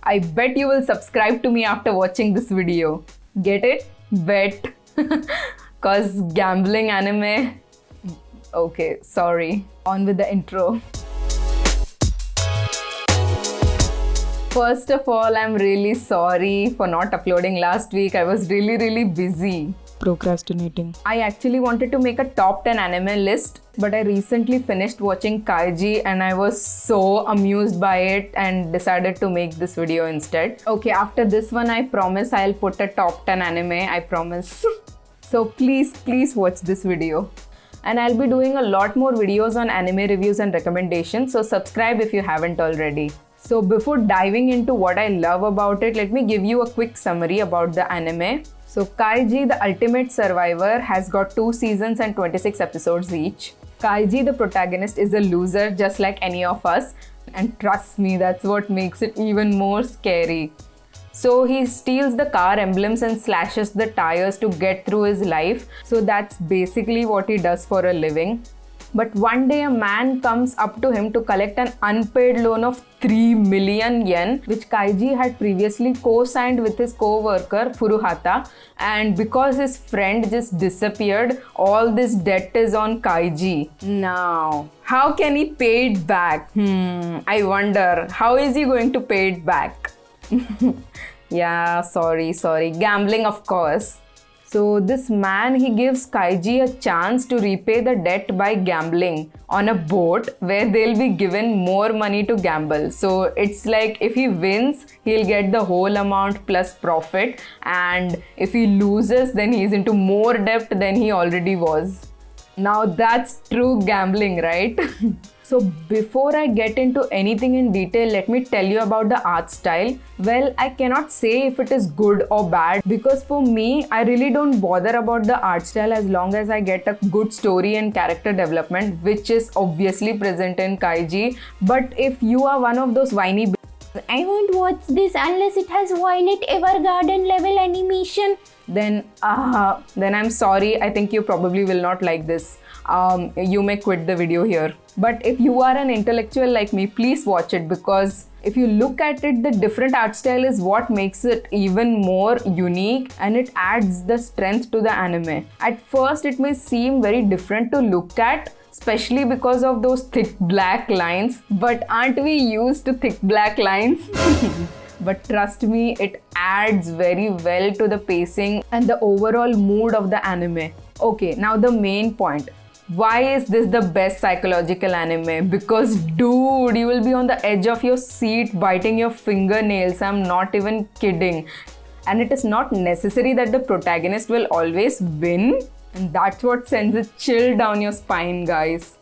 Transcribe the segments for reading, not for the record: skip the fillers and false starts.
I bet you will subscribe to me after watching this video. Get it? Bet. Cause gambling anime. Okay, sorry. On with the intro. First of all, I'm really sorry for not uploading last week. I was really busy. Procrastinating. I actually wanted to make a top 10 anime list, but I recently finished watching Kaiji and I was so amused by it and decided to make this video instead. Okay, after this one, I promise I'll put a top 10 anime, I promise. So please watch this video. And I'll be doing a lot more videos on anime reviews and recommendations, so subscribe if you haven't already. So before diving into what I love about it, let me give you a quick summary about the anime. So Kaiji, the Ultimate Survivor, has got 2 seasons and 26 episodes each. Kaiji, the protagonist, is a loser just like any of us. And trust me, that's what makes it even more scary. So he steals the car emblems and slashes the tires to get through his life. So that's basically what he does for a living. But one day a man comes up to him to collect an unpaid loan of 3 million yen, which Kaiji had previously co-signed with his co-worker Furuhata. And because his friend just disappeared, all this debt is on Kaiji. Now, how can he pay it back? I wonder, how is he going to pay it back? Yeah, sorry. Gambling, of course. So this man, he gives Kaiji a chance to repay the debt by gambling on a boat where they'll be given more money to gamble. So it's like if he wins, he'll get the whole amount plus profit. And if he loses, then he's into more debt than he already was. Now that's true gambling, right? So before I get into anything in detail, let me tell you about the art style. Well, I cannot say if it is good or bad because for me, I really don't bother about the art style as long as I get a good story and character development, which is obviously present in Kaiji. But if you are one of those whiny I won't watch this unless it has Violet Evergarden level animation. Then I'm sorry. I think you probably will not like this. You may quit the video here. But if you are an intellectual like me, please watch it because if you look at it, the different art style is what makes it even more unique and it adds the strength to the anime. At first, it may seem very different to look at, especially because of those thick black lines. But aren't we used to thick black lines? But trust me, it adds very well to the pacing and the overall mood of the anime. Okay, now the main point. Why is this the best psychological anime? Because dude, you will be on the edge of your seat biting your fingernails. I'm not even kidding. And it is not necessary that the protagonist will always win. And that's what sends a chill down your spine, guys.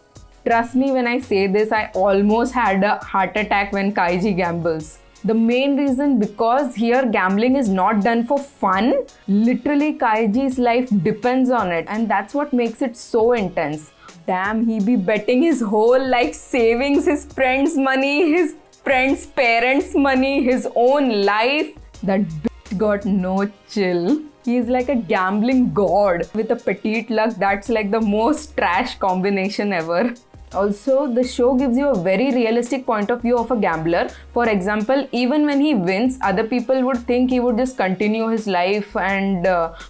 Trust me when I say this, I almost had a heart attack when Kaiji gambles. The main reason because here gambling is not done for fun. Literally Kaiji's life depends on it and that's what makes it so intense. Damn, he be betting his whole life savings, his friends' money, his friends' parents' money, his own life. That bitch got no chill. He is like a gambling god with a petite luck that's like the most trash combination ever. Also, the show gives you a very realistic point of view of a gambler. For example, even when he wins, other people would think he would just continue his life and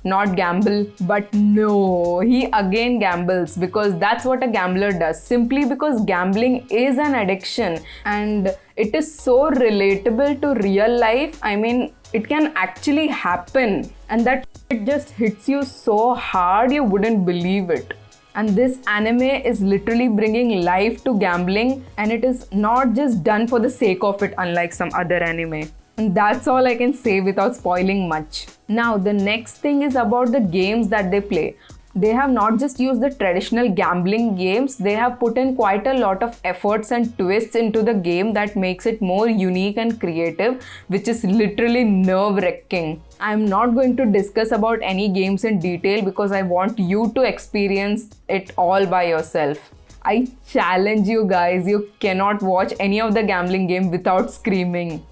not gamble. But no, he again gambles because that's what a gambler does. Simply because gambling is an addiction and it is so relatable to real life. I mean, it can actually happen and that it just hits you so hard you wouldn't believe it. And this anime is literally bringing life to gambling and it is not just done for the sake of it unlike some other anime. And that's all I can say without spoiling much. Now the next thing is about the games that they play. They have not just used the traditional gambling games, they have put in quite a lot of efforts and twists into the game that makes it more unique and creative, which is literally nerve-wracking. I'm not going to discuss about any games in detail because I want you to experience it all by yourself. I challenge you guys, you cannot watch any of the gambling game without screaming.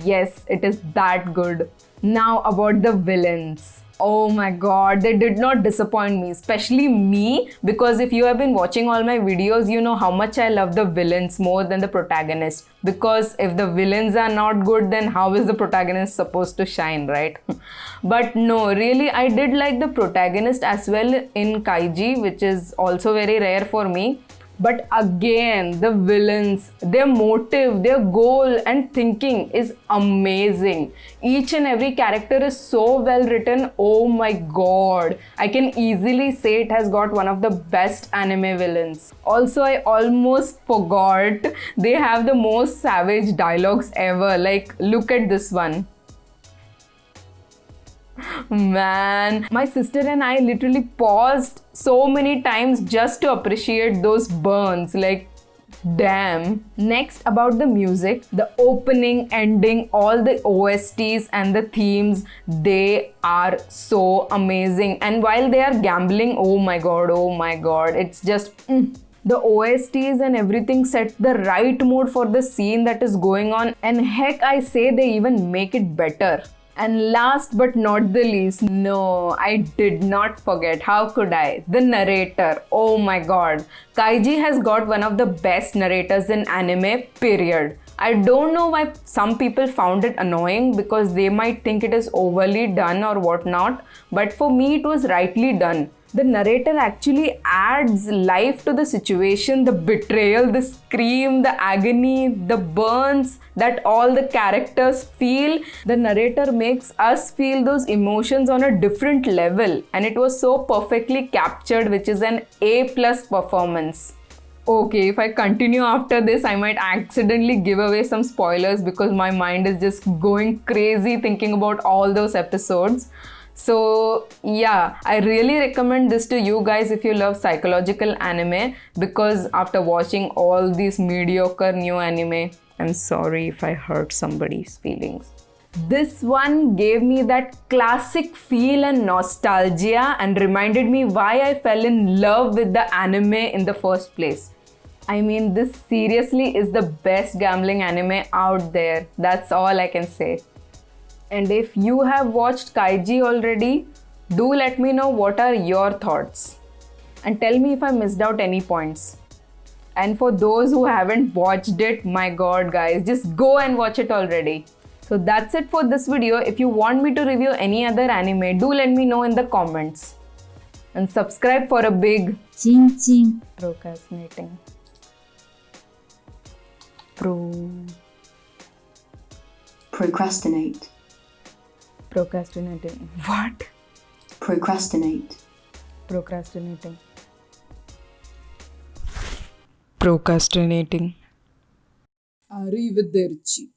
Yes, it is that good. Now about the villains. Oh my god, they did not disappoint me, especially me, because if you have been watching all my videos, you know how much I love the villains more than the protagonist. Because if the villains are not good, then how is the protagonist supposed to shine, right? But no, really, I did like the protagonist as well in Kaiji, which is also very rare for me. But again, the villains, their motive, their goal and thinking is amazing. Each and every character is so well written. Oh my god. I can easily say it has got one of the best anime villains. Also, I almost forgot, they have the most savage dialogues ever. Like, look at this one. Man, my sister and I literally paused so many times just to appreciate those burns. Like, damn. Next, about the music, the opening, ending, all the OSTs and the themes, they are so amazing. And while they are gambling, oh my god, it's just the OSTs and everything set the right mood for the scene that is going on, and heck, I say they even make it better. And last but not the least, no, I did not forget. How could I? The narrator. Oh my god. Kaiji has got one of the best narrators in anime, period. I don't know why some people found it annoying because they might think it is overly done or whatnot, but for me it was rightly done. The narrator actually adds life to the situation, the betrayal, the scream, the agony, the burns that all the characters feel. The narrator makes us feel those emotions on a different level, and it was so perfectly captured, which is an A+ performance. Okay, if I continue after this, I might accidentally give away some spoilers because my mind is just going crazy thinking about all those episodes. So yeah, I really recommend this to you guys if you love psychological anime, because after watching all these mediocre new anime, I'm sorry if I hurt somebody's feelings. This one gave me that classic feel and nostalgia and reminded me why I fell in love with the anime in the first place. I mean, this seriously is the best gambling anime out there. That's all I can say. And if you have watched Kaiji already, do let me know what are your thoughts. And tell me if I missed out any points. And for those who haven't watched it, my god guys, just go and watch it already. So that's it for this video. If you want me to review any other anime, do let me know in the comments. And subscribe for a big procrastinating. Procrastinate. Procrastinating. What? Procrastinate. Procrastinating. Procrastinating. Arrivederci.